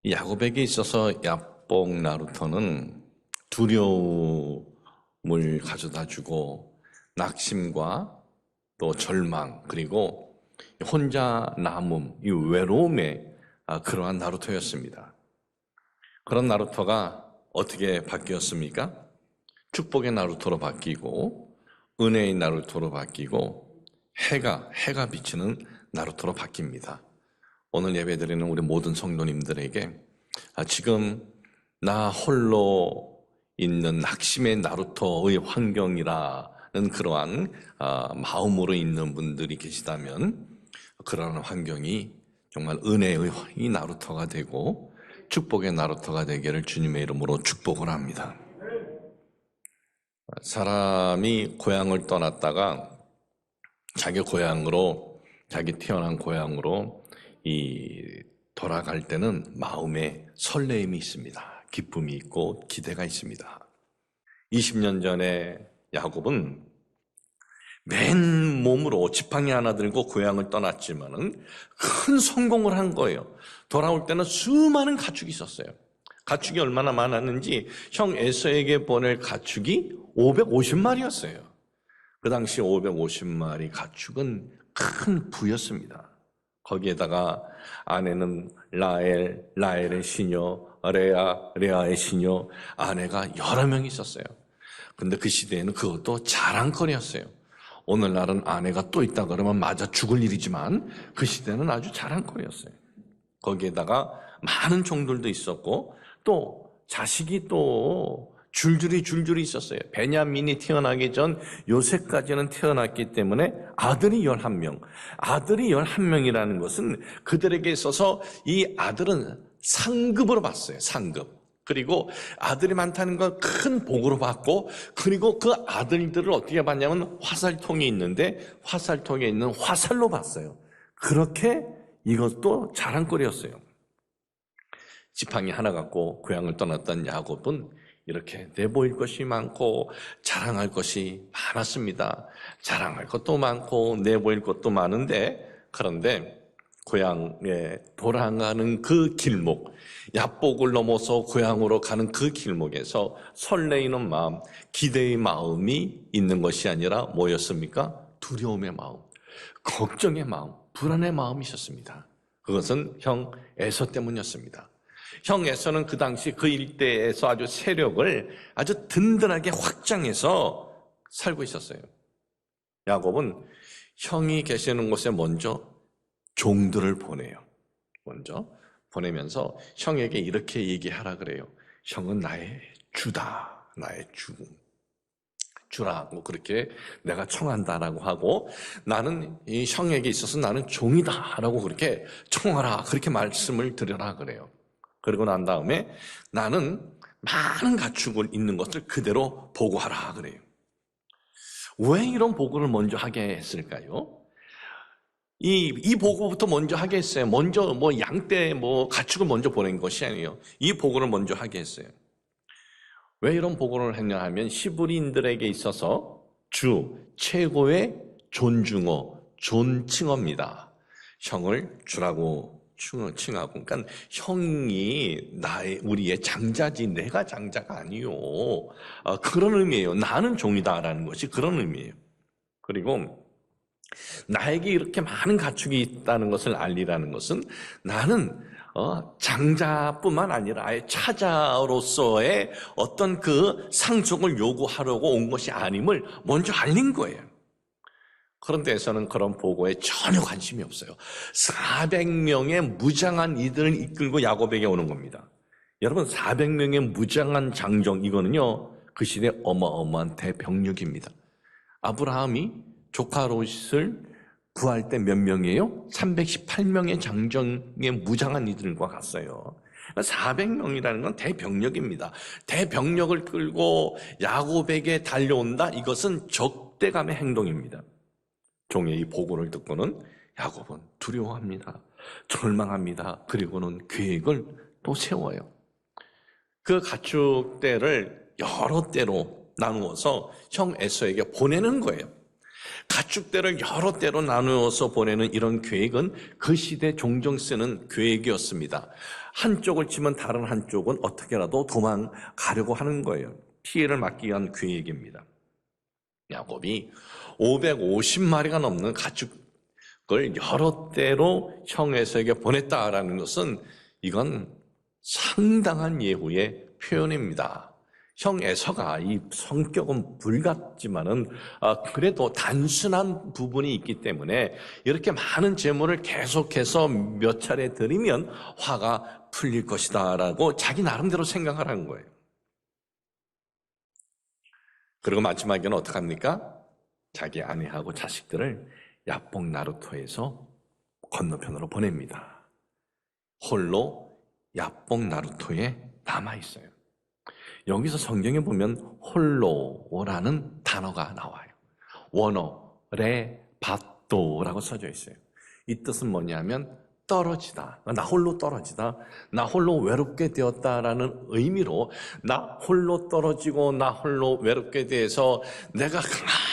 이 야곱에게 있어서 야복 나루토는 두려움을 가져다 주고 낙심과 또 절망 그리고 혼자 남음, 이 외로움의 그러한 나루토였습니다. 그런 나루토가 어떻게 바뀌었습니까? 축복의 나루토로 바뀌고 은혜의 나루토로 바뀌고 해가 비치는 나루토로 바뀝니다. 오늘 예배드리는 우리 모든 성도님들에게 지금 나 홀로 있는 낙심의 나루토의 환경이라는 그러한 마음으로 있는 분들이 계시다면 그러한 환경이 정말 은혜의 이 나루토가 되고 축복의 나루토가 되기를 주님의 이름으로 축복을 합니다. 사람이 고향을 떠났다가 자기 고향으로, 자기 태어난 고향으로 돌아갈 때는 마음에 설레임이 있습니다. 기쁨이 있고 기대가 있습니다. 20년 전에 야곱은 맨몸으로 지팡이 하나 들고 고향을 떠났지만은 큰 성공을 한 거예요. 돌아올 때는 수많은 가축이 있었어요. 가축이 얼마나 많았는지 형 에서에게 보낼 가축이 550마리였어요. 그 당시 550마리 가축은 큰 부였습니다. 거기에다가 아내는 라헬의 시녀, 레아의 시녀, 아내가 여러 명 있었어요. 근데 그 시대에는 그것도 자랑거리였어요. 오늘날은 아내가 또 있다 그러면 맞아 죽을 일이지만 그 시대는 아주 자랑거리였어요. 거기에다가 많은 종들도 있었고 또 자식이 또 줄줄이 있었어요. 베냐민이 태어나기 전 요셉까지는 태어났기 때문에 아들이 11명. 아들이 11명이라는 것은 그들에게 있어서 이 아들은 상급으로 봤어요. 상급. 그리고 아들이 많다는 건 큰 복으로 봤고, 그리고 그 아들들을 어떻게 봤냐면 화살통이 있는데 화살통에 있는 화살로 봤어요. 그렇게 이것도 자랑거리였어요. 지팡이 하나 갖고 고향을 떠났던 야곱은 이렇게 내보일 것이 많고 자랑할 것이 많았습니다. 자랑할 것도 많고 내보일 것도 많은데, 그런데 고향에 돌아가는 그 길목, 야복을 넘어서 고향으로 가는 그 길목에서 설레이는 마음, 기대의 마음이 있는 것이 아니라 뭐였습니까? 두려움의 마음, 걱정의 마음, 불안의 마음이 있었습니다. 그것은 형 에서 때문이었습니다. 형 에서는 그 당시 그 일대에서 아주 세력을 아주 든든하게 확장해서 살고 있었어요. 야곱은 형이 계시는 곳에 먼저 종들을 보내요. 먼저 보내면서 형에게 이렇게 얘기하라 그래요. 형은 나의 주다. 나의 주라고 그렇게 내가 청한다라고 하고, 나는 이 형에게 있어서 나는 종이다라고 그렇게 청하라, 그렇게 말씀을 드려라 그래요. 그리고 난 다음에 나는 많은 가축을 있는 것을 그대로 보고하라 그래요. 왜 이런 보고를 먼저 하게 했을까요? 이 보고부터 먼저 하게 했어요. 먼저 양떼 가축을 먼저 보낸 것이 아니에요. 이 보고를 먼저 하게 했어요. 왜 이런 보고를 했냐 하면 히브리인들에게 있어서 주 최고의 존칭어입니다. 형을 주라고 칭하고, 그러니까 형이 우리의 장자지 내가 장자가 아니요. 그런 의미예요. 나는 종이다라는 것이 그런 의미예요. 그리고 나에게 이렇게 많은 가축이 있다는 것을 알리라는 것은 나는 장자뿐만 아니라 아예 차자로서의 어떤 그 상속을 요구하려고 온 것이 아님을 먼저 알린 거예요. 그런데 에서는 그런 보고에 전혀 관심이 없어요. 400명의 무장한 이들을 이끌고 야곱에게 오는 겁니다. 여러분, 400명의 무장한 장정, 이거는요 그 시대 어마어마한 대병력입니다. 아브라함이 조카 롯을 구할 때 몇 명이에요? 318명의 장정의 무장한 이들과 갔어요. 400명이라는 건 대병력입니다. 대병력을 끌고 야곱에게 달려온다? 이것은 적대감의 행동입니다. 종의 이 보고를 듣고는 야곱은 두려워합니다. 절망합니다. 그리고는 계획을 또 세워요. 그 가축대를 여러 대로 나누어서 형 에서에게 보내는 거예요. 가축대를 여러 대로 나누어서 보내는 이런 계획은 그 시대 종종 쓰는 계획이었습니다. 한쪽을 치면 다른 한쪽은 어떻게라도 도망가려고 하는 거예요. 피해를 막기 위한 계획입니다. 야곱이 550마리가 넘는 가축을 여러 대로 형 에서에게 보냈다라는 것은 이건 상당한 예후의 표현입니다. 형 에서가 이 성격은 불같지만은 그래도 단순한 부분이 있기 때문에 이렇게 많은 재물을 계속해서 몇 차례 드리면 화가 풀릴 것이다라고 자기 나름대로 생각하라는 거예요. 그리고 마지막에는 어떡합니까? 자기 아내하고 자식들을 야복 나루토에서 건너편으로 보냅니다. 홀로 야복 나루토에 남아있어요. 여기서 성경에 보면 홀로라는 단어가 나와요. 원어, 레, 바도라고 써져 있어요. 이 뜻은 뭐냐면 떨어지다, 나 홀로 떨어지다, 나 홀로 외롭게 되었다라는 의미로 나 홀로 떨어지고 나 홀로 외롭게 돼서 내가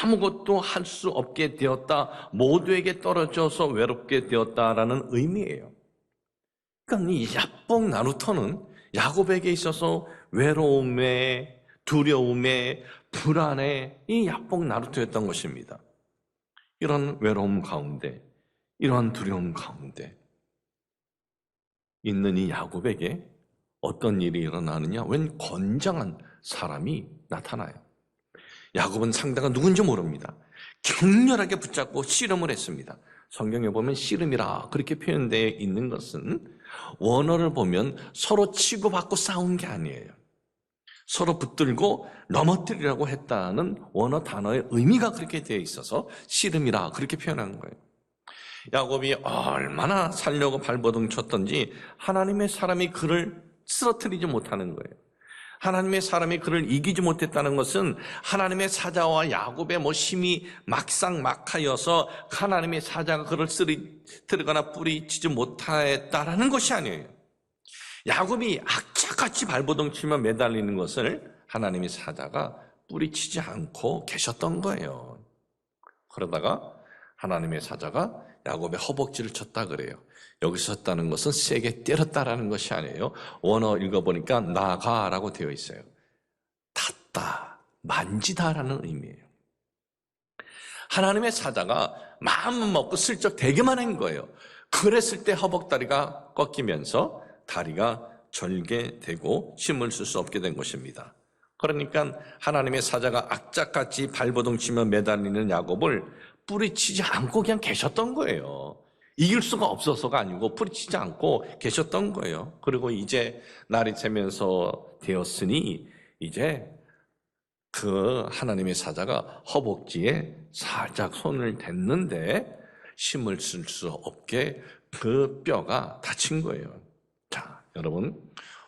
아무것도 할 수 없게 되었다, 모두에게 떨어져서 외롭게 되었다라는 의미예요. 그러니까 이 야복 나루토는 야곱에게 있어서 외로움에, 두려움에, 불안에 이 야복 나루토였던 것입니다. 이런 외로움 가운데, 이러한 두려움 가운데 있는 이 야곱에게 어떤 일이 일어나느냐? 웬 건장한 사람이 나타나요. 야곱은 상대가 누군지 모릅니다. 격렬하게 붙잡고 씨름을 했습니다. 성경에 보면 씨름이라 그렇게 표현되어 있는 것은 원어를 보면 서로 치고받고 싸운 게 아니에요. 서로 붙들고 넘어뜨리라고 했다는 원어 단어의 의미가 그렇게 되어 있어서 씨름이라 그렇게 표현한 거예요. 야곱이 얼마나 살려고 발버둥 쳤던지 하나님의 사람이 그를 쓰러뜨리지 못하는 거예요. 하나님의 사람이 그를 이기지 못했다는 것은 하나님의 사자와 야곱의 힘이 막상막하여서 하나님의 사자가 그를 쓰러뜨리거나 뿌리치지 못했다라는 것이 아니에요. 야곱이 악착같이 발버둥 치며 매달리는 것을 하나님의 사자가 뿌리치지 않고 계셨던 거예요. 그러다가 하나님의 사자가 야곱의 허벅지를 쳤다 그래요. 여기서 쳤다는 것은 세게 때렸다라는 것이 아니에요. 원어 읽어보니까 나가라고 되어 있어요. 닿다, 만지다라는 의미예요. 하나님의 사자가 마음만 먹고 슬쩍 대기만 한 거예요. 그랬을 때 허벅다리가 꺾이면서 다리가 절개되고 힘을 쓸 수 없게 된 것입니다. 그러니까 하나님의 사자가 악착같이 발버둥 치며 매달리는 야곱을 뿌리치지 않고 그냥 계셨던 거예요. 이길 수가 없어서가 아니고 뿌리치지 않고 계셨던 거예요. 그리고 이제 날이 새면서 되었으니 이제 그 하나님의 사자가 허벅지에 살짝 손을 댔는데 힘을 쓸 수 없게 그 뼈가 다친 거예요. 자, 여러분,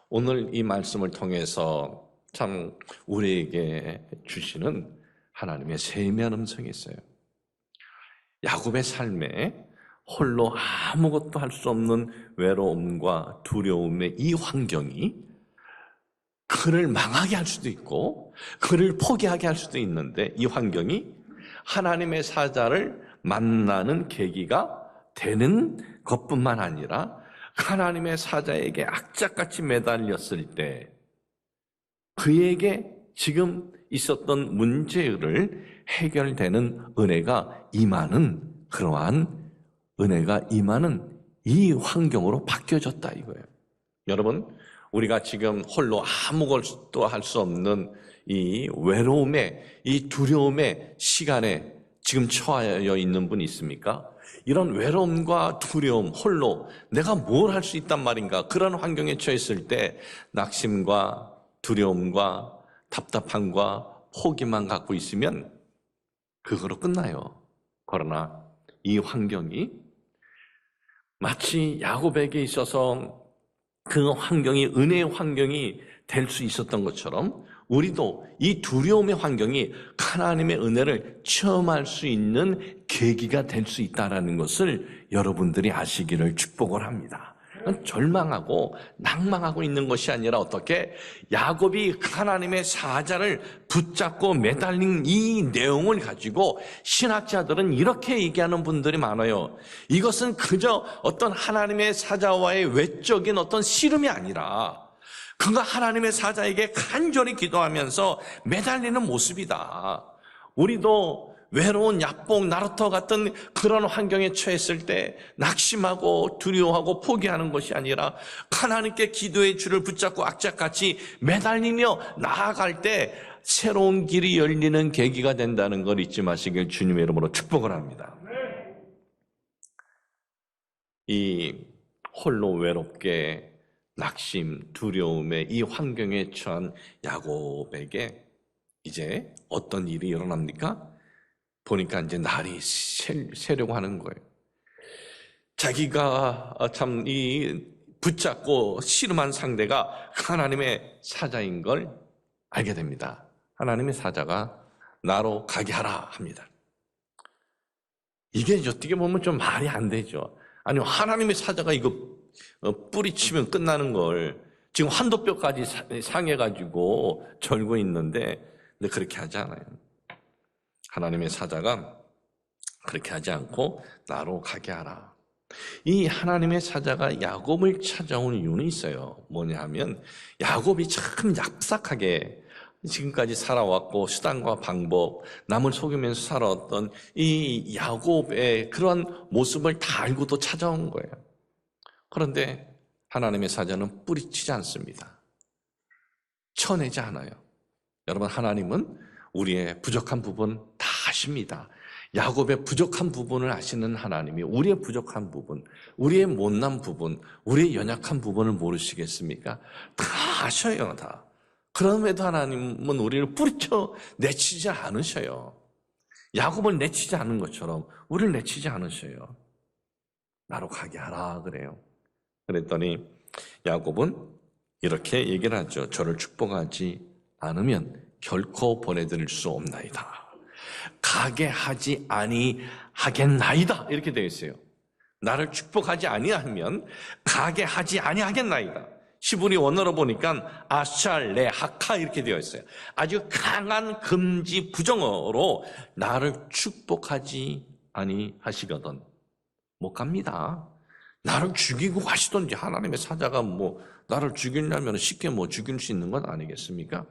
오늘 이 말씀을 통해서 참 우리에게 주시는 하나님의 세미한 음성이 있어요. 야곱의 삶에 홀로 아무것도 할 수 없는 외로움과 두려움의 이 환경이 그를 망하게 할 수도 있고 그를 포기하게 할 수도 있는데, 이 환경이 하나님의 사자를 만나는 계기가 되는 것뿐만 아니라 하나님의 사자에게 악착같이 매달렸을 때 그에게 지금 있었던 문제를 해결되는 은혜가 임하는, 그러한 은혜가 임하는 이 환경으로 바뀌어졌다 이거예요. 여러분, 우리가 지금 홀로 아무것도 할 수 없는 이 외로움에, 이 두려움의 시간에 지금 처하여 있는 분이 있습니까? 이런 외로움과 두려움, 홀로 내가 뭘 할 수 있단 말인가, 그런 환경에 처했을 때 낙심과 두려움과 답답함과 포기만 갖고 있으면 그거로 끝나요. 그러나 이 환경이 마치 야곱에게 있어서 그 환경이 은혜의 환경이 될 수 있었던 것처럼 우리도 이 두려움의 환경이 하나님의 은혜를 체험할 수 있는 계기가 될 수 있다는 것을 여러분들이 아시기를 축복을 합니다. 절망하고 낭망하고 있는 것이 아니라 어떻게 야곱이 하나님의 사자를 붙잡고 매달린 이 내용을 가지고 신학자들은 이렇게 얘기하는 분들이 많아요. 이것은 그저 어떤 하나님의 사자와의 외적인 어떤 씨름이 아니라 그가 하나님의 사자에게 간절히 기도하면서 매달리는 모습이다. 우리도 외로운 야복, 나루터 같은 그런 환경에 처했을 때 낙심하고 두려워하고 포기하는 것이 아니라 하나님께 기도의 줄을 붙잡고 악착같이 매달리며 나아갈 때 새로운 길이 열리는 계기가 된다는 걸 잊지 마시길 주님의 이름으로 축복을 합니다. 이 홀로 외롭게 낙심, 두려움의 이 환경에 처한 야곱에게 이제 어떤 일이 일어납니까? 보니까 이제 날이 새려고 하는 거예요. 자기가 참 이 붙잡고 씨름한 상대가 하나님의 사자인 걸 알게 됩니다. 하나님의 사자가 나로 가게 하라 합니다. 이게 어떻게 보면 좀 말이 안 되죠. 아니, 하나님의 사자가 이거 뿌리치면 끝나는 걸 지금 환도뼈까지 상해가지고 절고 있는데, 근데 그렇게 하지 않아요. 하나님의 사자가 그렇게 하지 않고 나로 가게 하라. 이 하나님의 사자가 야곱을 찾아온 이유는 있어요. 뭐냐 하면 야곱이 참 얍삭하게 지금까지 살아왔고 수단과 방법, 남을 속이면서 살아왔던 이 야곱의 그런 모습을 다 알고도 찾아온 거예요. 그런데 하나님의 사자는 뿌리치지 않습니다. 쳐내지 않아요. 여러분, 하나님은 우리의 부족한 부분 다 아십니다. 야곱의 부족한 부분을 아시는 하나님이 우리의 부족한 부분, 우리의 못난 부분, 우리의 연약한 부분을 모르시겠습니까? 다 아셔요, 다. 그럼에도 하나님은 우리를 뿌리쳐 내치지 않으셔요. 야곱을 내치지 않은 것처럼 우리를 내치지 않으셔요. 나로 가게 하라 그래요. 그랬더니 야곱은 이렇게 얘기를 하죠. 저를 축복하지 않으면 결코 보내드릴 수 없나이다. 가게 하지 아니하겠나이다. 이렇게 되어 있어요. 나를 축복하지 아니하면 가게 하지 아니하겠나이다. 시브리 원어로 보니까 아샬 레하카 이렇게 되어 있어요. 아주 강한 금지 부정어로 나를 축복하지 아니하시거든 못 갑니다. 나를 죽이고 가시던지, 하나님의 사자가 나를 죽이려면 쉽게 죽일 수 있는 건 아니겠습니까?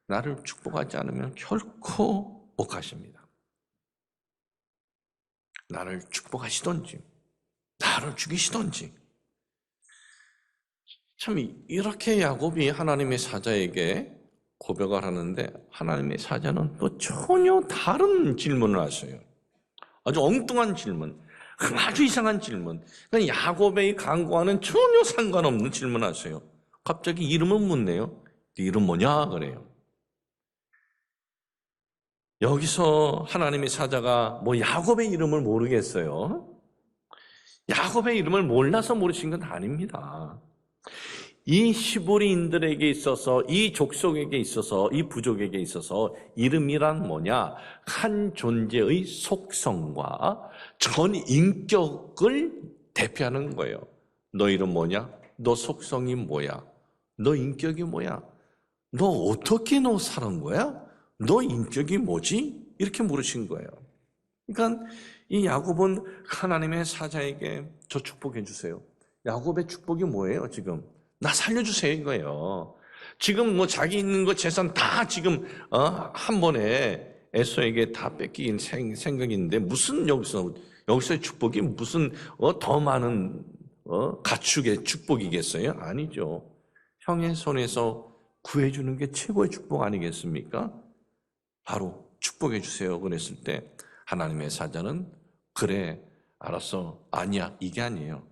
나를 축복하지 않으면 결코 못 가십니다. 나를 축복하시던지 나를 죽이시던지. 참 이렇게 야곱이 하나님의 사자에게 고백을 하는데 하나님의 사자는 또 전혀 다른 질문을 하셔요. 아주 엉뚱한 질문, 아주 이상한 질문. 그러니까 야곱의 간구와는 전혀 상관없는 질문을 하세요. 갑자기 이름을 묻네요. 네 이름 뭐냐 그래요. 여기서 하나님의 사자가 야곱의 이름을 모르겠어요. 야곱의 이름을 몰라서 모르신 건 아닙니다. 이 시브리인들에게 있어서, 이 족속에게 있어서, 이 부족에게 있어서 이름이란 뭐냐? 한 존재의 속성과 전 인격을 대표하는 거예요. 너 이름 뭐냐? 너 속성이 뭐야? 너 인격이 뭐야? 너 어떻게 사는 거야? 너 인격이 뭐지? 이렇게 물으신 거예요. 그러니까 이 야곱은 하나님의 사자에게 저 축복해 주세요. 야곱의 축복이 뭐예요, 지금? 나 살려주세요, 이거예요. 지금 자기 있는 거 재산 다 지금, 한 번에 에서에게 다 뺏긴 생각인데, 무슨 여기서의 축복이 무슨, 더 많은, 가축의 축복이겠어요? 아니죠. 형의 손에서 구해주는 게 최고의 축복 아니겠습니까? 바로 축복해 주세요. 그랬을 때 하나님의 사자는 그래, 알았어. 아니야, 이게 아니에요.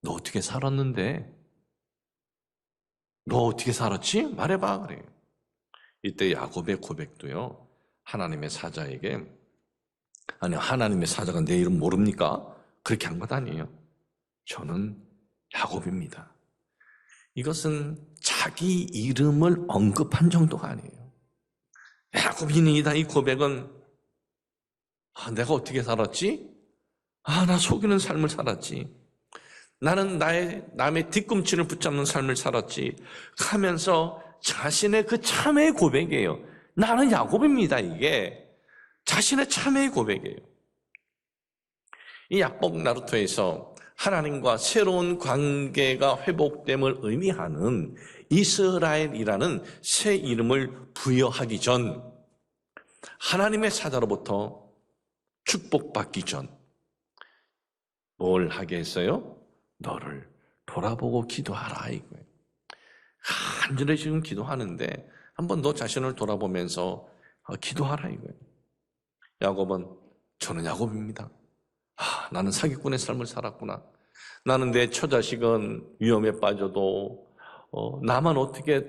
너 어떻게 살았는데? 너 어떻게 살았지? 말해봐 그래요. 이때 야곱의 고백도요, 하나님의 사자에게, 아니 하나님의 사자가 내 이름 모릅니까? 그렇게 한 것 아니에요. 저는 야곱입니다. 이것은 자기 이름을 언급한 정도가 아니에요. 야곱이니이다. 이 고백은 내가 어떻게 살았지? 나 속이는 삶을 살았지. 나는 남의 뒤꿈치를 붙잡는 삶을 살았지 하면서 자신의 그 참회의 고백이에요. 나는 야곱입니다. 이게 자신의 참회의 고백이에요. 이 야복 나루토에서 하나님과 새로운 관계가 회복됨을 의미하는 이스라엘이라는 새 이름을 부여하기 전, 하나님의 사자로부터 축복받기 전 뭘 하게 했어요? 너를 돌아보고 기도하라 이거예요. 간절히 지금 기도하는데 한번 너 자신을 돌아보면서 기도하라 이거예요. 야곱은 저는 야곱입니다. 나는 사기꾼의 삶을 살았구나. 나는 내 처자식은 위험에 빠져도 나만 어떻게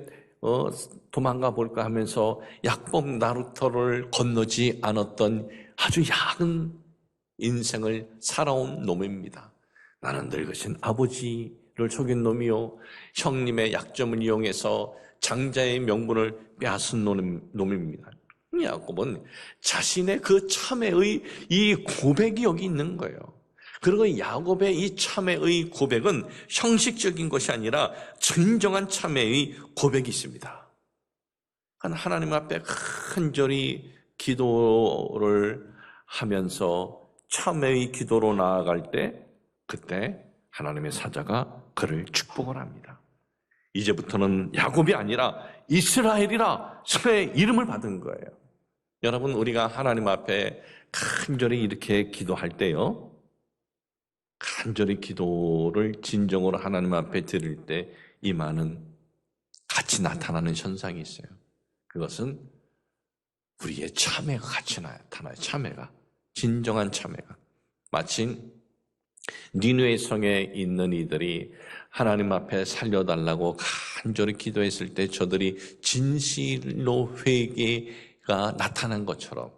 도망가 볼까 하면서 약복 나루터를 건너지 않았던 아주 야은 인생을 살아온 놈입니다. 나는 늙으신 아버지를 속인 놈이요, 형님의 약점을 이용해서 장자의 명분을 빼앗은 놈입니다. 야곱은 자신의 그 참회의 이 고백이 여기 있는 거예요. 그리고 야곱의 이 참회의 고백은 형식적인 것이 아니라 진정한 참회의 고백이 있습니다. 하나님 앞에 간절히 기도를 하면서 참회의 기도로 나아갈 때, 그때 하나님의 사자가 그를 축복을 합니다. 이제부터는 야곱이 아니라 이스라엘이라 새 이름을 받은 거예요. 여러분, 우리가 하나님 앞에 간절히 이렇게 기도할 때요, 간절히 기도를 진정으로 하나님 앞에 드릴 때 이만은 같이 나타나는 현상이 있어요. 그것은 우리의 참회가 같이 나타나요. 참회가, 진정한 참회가. 마치 니느웨 성에 있는 이들이 하나님 앞에 살려달라고 간절히 기도했을 때 저들이 진실로 회개가 나타난 것처럼,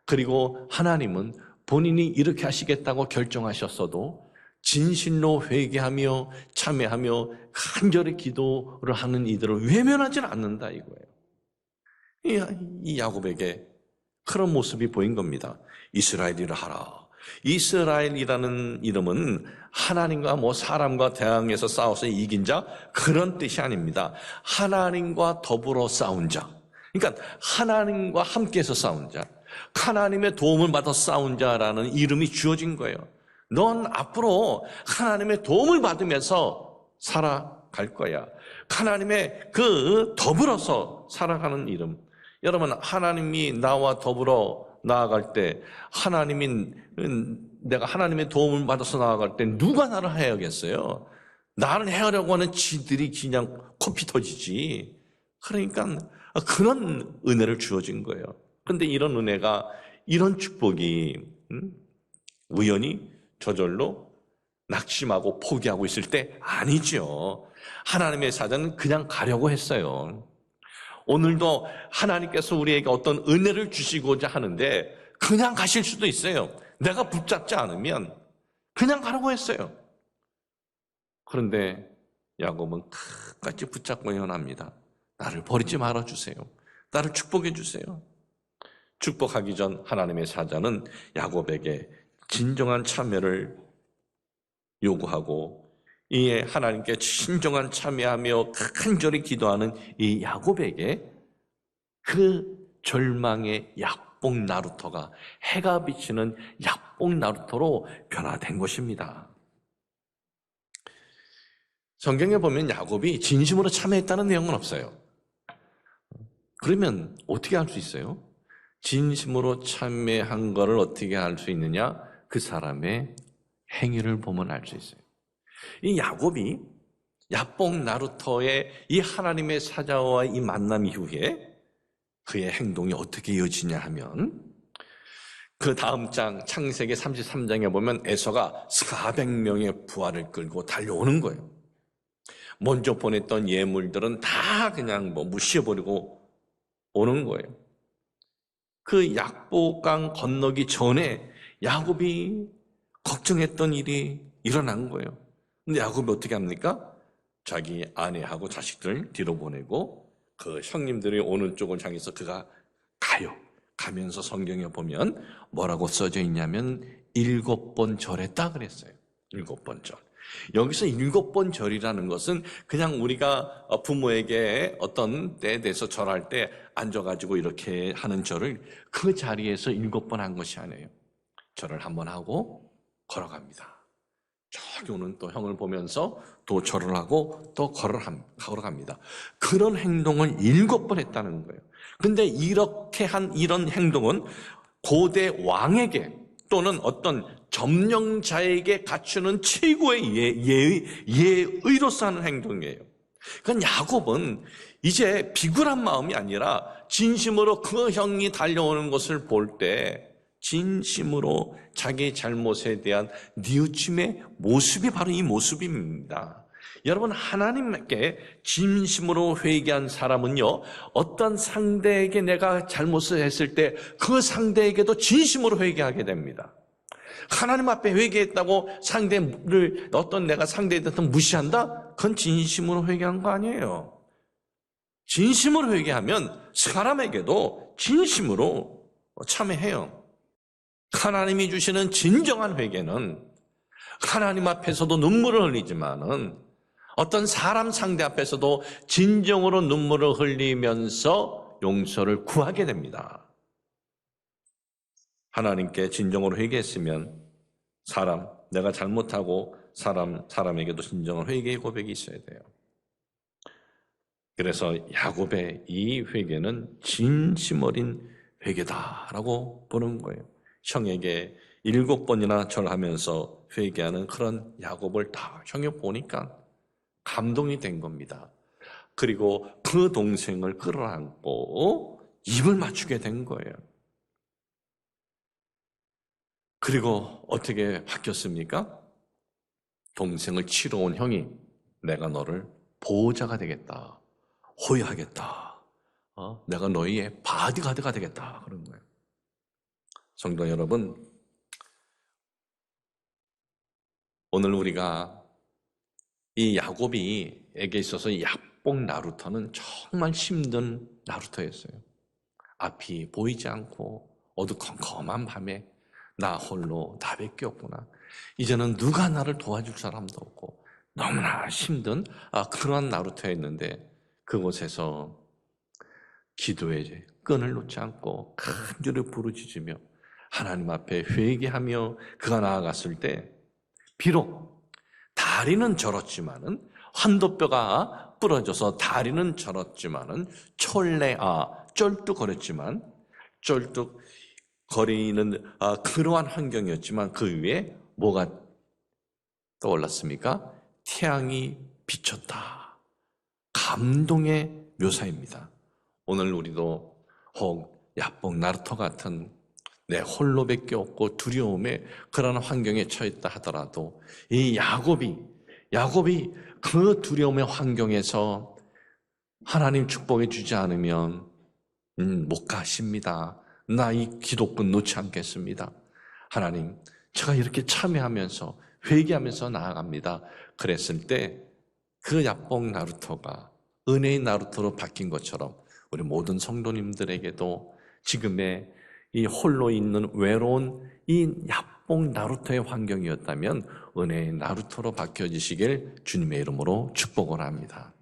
그리고 하나님은 본인이 이렇게 하시겠다고 결정하셨어도 진실로 회개하며 참회하며 간절히 기도를 하는 이들을 외면하지는 않는다 이거예요. 이 야곱에게 그런 모습이 보인 겁니다. 이스라엘이라 하라. 이스라엘이라는 이름은 하나님과 사람과 대항해서 싸워서 이긴 자, 그런 뜻이 아닙니다. 하나님과 더불어 싸운 자, 그러니까 하나님과 함께해서 싸운 자, 하나님의 도움을 받아 싸운 자라는 이름이 주어진 거예요. 넌 앞으로 하나님의 도움을 받으면서 살아갈 거야. 하나님의 더불어서 살아가는 이름. 여러분, 하나님이 나와 더불어 나아갈 때, 내가 하나님의 도움을 받아서 나아갈 때 누가 나를 해야겠어요? 나를 해하려고 하는 지들이 그냥 코피 터지지. 그러니까 그런 은혜를 주어진 거예요. 그런데 이런 은혜가, 이런 축복이 우연히 저절로 낙심하고 포기하고 있을 때 아니죠. 하나님의 사자는 그냥 가려고 했어요. 오늘도 하나님께서 우리에게 어떤 은혜를 주시고자 하는데 그냥 가실 수도 있어요. 내가 붙잡지 않으면 그냥 가라고 했어요. 그런데 야곱은 끝까지 붙잡고 연합니다. 나를 버리지 말아주세요. 나를 축복해 주세요. 축복하기 전 하나님의 사자는 야곱에게 진정한 참회를 요구하고, 이에 하나님께 진정한 참회하며 간절히 기도하는 이 야곱에게 그 절망의 약복 나루터가 해가 비치는 약복 나루터로 변화된 것입니다. 성경에 보면 야곱이 진심으로 참회했다는 내용은 없어요. 그러면 어떻게 알 수 있어요? 진심으로 참회한 것을 어떻게 알 수 있느냐? 그 사람의 행위를 보면 알 수 있어요. 이 야곱이 야복 나루터의 이 하나님의 사자와 이 만남 이후에 그의 행동이 어떻게 이어지냐 하면, 그 다음 장 창세기 33장에 보면 에서가 400명의 부하를 끌고 달려오는 거예요. 먼저 보냈던 예물들은 다 그냥 무시해버리고 오는 거예요. 그 약복강 건너기 전에 야곱이 걱정했던 일이 일어난 거예요. 근데 야곱이 어떻게 합니까? 자기 아내하고 자식들 뒤로 보내고 그 형님들이 오는 쪽을 향해서 그가 가요. 가면서 성경에 보면 뭐라고 써져 있냐면 7번 절했다 그랬어요. 7번 절. 여기서 7번 절이라는 것은 그냥 우리가 부모에게 어떤 때에 대해서 절할 때 앉아가지고 이렇게 하는 절을 그 자리에서 7번 한 것이 아니에요. 절을 한번 하고 걸어갑니다. 저기 오는 또 형을 보면서 또 절을 하고 또 걸어갑니다. 그런 행동을 7번 했다는 거예요. 근데 이렇게 한 이런 행동은 고대 왕에게 또는 어떤 점령자에게 갖추는 최고의 예의로서 하는 행동이에요. 그러니까 야곱은 이제 비굴한 마음이 아니라 진심으로 그 형이 달려오는 것을 볼 때 진심으로 자기 잘못에 대한 뉘우침의 모습이 바로 이 모습입니다. 여러분, 하나님께 진심으로 회개한 사람은요, 어떤 상대에게 내가 잘못을 했을 때 그 상대에게도 진심으로 회개하게 됩니다. 하나님 앞에 회개했다고 상대를 어떤 내가 상대에 대해서 무시한다? 그건 진심으로 회개한 거 아니에요. 진심으로 회개하면 사람에게도 진심으로 참회해요. 하나님이 주시는 진정한 회개는 하나님 앞에서도 눈물을 흘리지만은 어떤 사람 상대 앞에서도 진정으로 눈물을 흘리면서 용서를 구하게 됩니다. 하나님께 진정으로 회개했으면 내가 잘못하고 사람에게도 진정한 회개의 고백이 있어야 돼요. 그래서 야곱의 이 회개는 진심 어린 회개다라고 보는 거예요. 형에게 7번이나 절하면서 회개하는 그런 야곱을 다 형이 보니까 감동이 된 겁니다. 그리고 그 동생을 끌어안고 입을 맞추게 된 거예요. 그리고 어떻게 바뀌었습니까? 동생을 치러 온 형이 내가 너를 보호자가 되겠다. 호위하겠다. 내가 너희의 바디가드가 되겠다. 그런 거예요. 성도 여러분, 오늘 우리가 이 야곱이에게 있어서 야복 나루터는 정말 힘든 나루터였어요. 앞이 보이지 않고 어두컴컴한 밤에 나 홀로 나밖에 없구나. 이제는 누가 나를 도와줄 사람도 없고 너무나 힘든 그러한 나루터였는데 그곳에서 기도의 끈을 놓지 않고 간절히 부르짖으며 하나님 앞에 회개하며 그가 나아갔을 때 비록 다리는 저렸지만은 환도뼈가 부러져서 다리는 저렸지만은 쩔뚝거렸지만 쩔뚝거리는 그러한 환경이었지만 그 위에 뭐가 떠올랐습니까? 태양이 비쳤다. 감동의 묘사입니다. 오늘 우리도 혹 야복 나루터 같은 내 홀로밖에 없고 두려움에 그런 환경에 처했다 하더라도 이 야곱이 그 두려움의 환경에서 하나님 축복해 주지 않으면 못 가십니다. 나 이 기도권 놓지 않겠습니다. 하나님, 제가 이렇게 참여하면서 회개하면서 나아갑니다. 그랬을 때 그 야복 나루터가 은혜의 나루터로 바뀐 것처럼 우리 모든 성도님들에게도 지금의 이 홀로 있는 외로운 이 야복 나루터의 환경이었다면 은혜의 나루터로 바뀌어지시길 주님의 이름으로 축복을 합니다.